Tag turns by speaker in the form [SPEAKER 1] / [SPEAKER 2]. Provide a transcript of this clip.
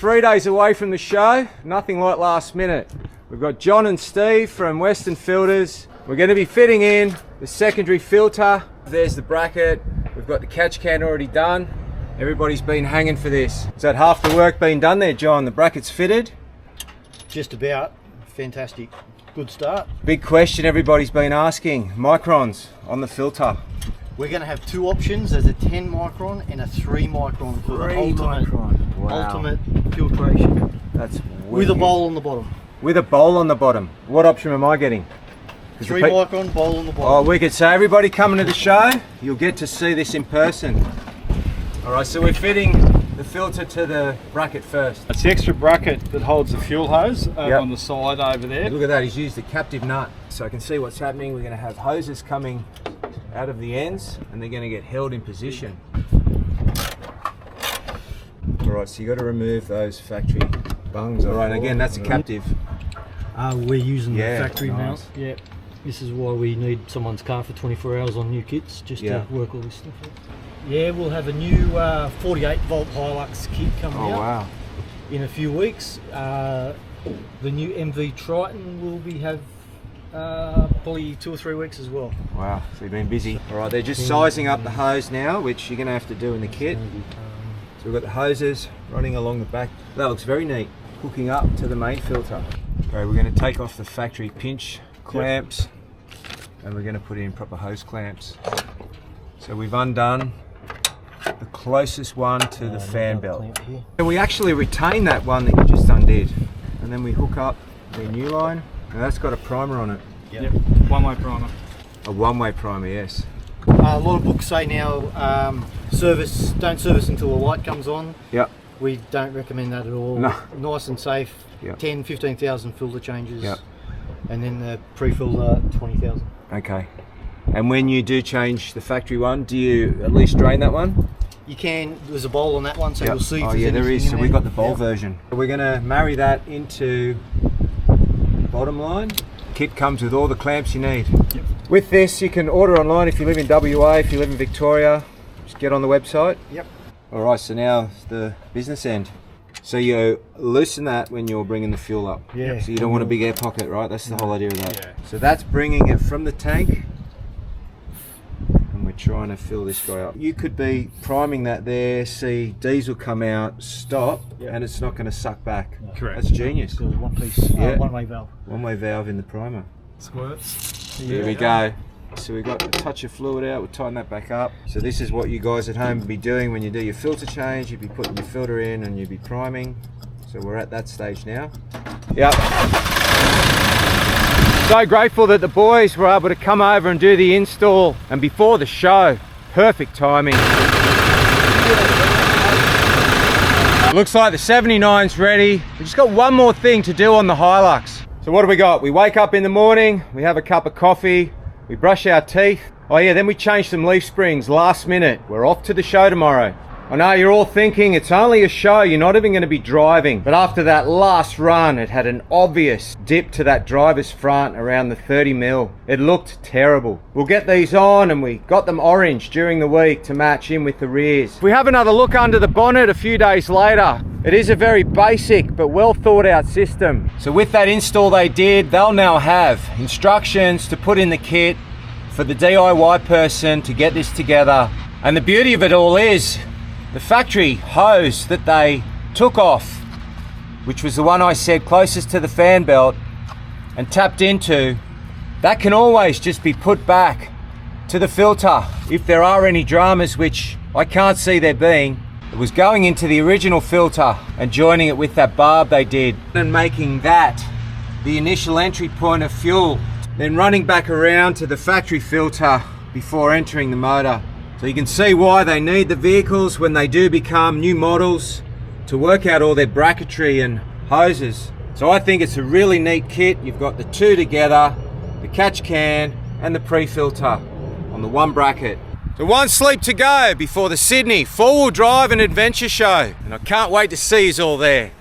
[SPEAKER 1] 3 days away from the show, nothing like last minute. We've got John and Steve from Western Filters. We're going to be fitting in the secondary filter. There's the bracket. We've got the catch can already done. Everybody's been hanging for this. Is that half the work been done there, John? The bracket's fitted?
[SPEAKER 2] Just about. Fantastic. Good start.
[SPEAKER 1] Big question everybody's been asking. Microns on the filter.
[SPEAKER 2] We're going to have two options. There's a 10 micron and a 3 micron for the ultimate filtration.
[SPEAKER 1] That's wicked.
[SPEAKER 2] With a bowl on the bottom.
[SPEAKER 1] With a bowl on the bottom. What option am I getting?
[SPEAKER 2] 3 micron, bowl on the bottom.
[SPEAKER 1] Oh, wicked. So everybody coming to the show, you'll get to see this in person. All right, so we're fitting the filter to the bracket first.
[SPEAKER 3] It's the extra bracket that holds the fuel hose on the side over there.
[SPEAKER 1] Look at that, he's used a captive nut. So I can see what's happening. We're going to have hoses coming out of the ends and they're going to get held in position. All right, so you got to remove those factory bungs. All right, again, that's a captive.
[SPEAKER 2] We're using the factory
[SPEAKER 1] nice.
[SPEAKER 2] mount. Yeah. This is why we need someone's car for 24 hours on new kits, just to work all this stuff out. Yeah, we'll have a new 48 volt Hilux kit coming out in a few weeks. The new MV Triton will have probably 2 or 3 weeks as well.
[SPEAKER 1] Wow, so you've been busy. All right, they're just sizing up the hose now, which you're going to have to do in the kit. So we've got the hoses running along the back. That looks very neat, hooking up to the main filter. All right, we're going to take off the factory pinch clamps and we're going to put in proper hose clamps. So we've undone the closest one to the fan belt. And we actually retain that one that you just undid. And then we hook up the new line. Now that's got a primer on it.
[SPEAKER 3] Yep. One-way primer.
[SPEAKER 1] A one-way primer, yes.
[SPEAKER 2] A lot of books say now, don't service until the light comes on.
[SPEAKER 1] Yep.
[SPEAKER 2] We don't recommend that at all.
[SPEAKER 1] No.
[SPEAKER 2] Nice and safe.
[SPEAKER 1] Yep.
[SPEAKER 2] 10, 15,000 filter changes.
[SPEAKER 1] Yep.
[SPEAKER 2] And then the pre-filter 20,000.
[SPEAKER 1] Okay. And when you do change the factory one, do you at least drain that one?
[SPEAKER 2] You can. There's a bowl on that one, so you'll see.
[SPEAKER 1] Oh yeah, there is. So we've got the bowl version. We're going to marry that into the bottom line. Kit comes with all the clamps you need.
[SPEAKER 3] Yep.
[SPEAKER 1] With this, you can order online if you live in WA, if you live in Victoria. Just get on the website.
[SPEAKER 2] Yep.
[SPEAKER 1] All right, so now the business end. So you loosen that when you're bringing the fuel up.
[SPEAKER 2] Yeah.
[SPEAKER 1] So you don't want a big air pocket, right? That's the whole idea of that.
[SPEAKER 3] Yeah.
[SPEAKER 1] So that's bringing it from the tank. And we're trying to fill this guy up. You could be priming that there, see diesel come out, stop, and it's not going to suck back.
[SPEAKER 3] Correct.
[SPEAKER 1] That's genius.
[SPEAKER 2] So one piece, one-way valve.
[SPEAKER 1] One-way valve in the primer.
[SPEAKER 3] Squirts.
[SPEAKER 1] There we go. So we've got a touch of fluid out, we'll tighten that back up. So this is what you guys at home would be doing when you do your filter change. You'd be putting your filter in and you'd be priming. So we're at that stage now. Yep. So grateful that the boys were able to come over and do the install and before the show. Perfect timing. Looks like the 79's ready. We've just got one more thing to do on the Hilux. So what do we got? We wake up in the morning, we have a cup of coffee, we brush our teeth. Oh yeah, then we change some leaf springs last minute. We're off to the show tomorrow. I know you're all thinking it's only a show, you're not even going to be driving. But after that last run, it had an obvious dip to that driver's front around the 30 mil. It looked terrible. We'll get these on and we got them orange during the week to match in with the rears. We have another look under the bonnet a few days later. It is a very basic but well thought out system. So with that install they did, they'll now have instructions to put in the kit for the DIY person to get this together. And the beauty of it all is the factory hose that they took off, which was the one I said closest to the fan belt and tapped into, that can always just be put back to the filter if there are any dramas, which I can't see there being. It was going into the original filter and joining it with that barb they did and making that the initial entry point of fuel, then running back around to the factory filter before entering the motor. So you can see why they need the vehicles when they do become new models to work out all their bracketry and hoses. So I think it's a really neat kit. You've got the two together, the catch can and the pre-filter on the one bracket. So one sleep to go before the Sydney 4-wheel drive and adventure show. And I can't wait to see you all there.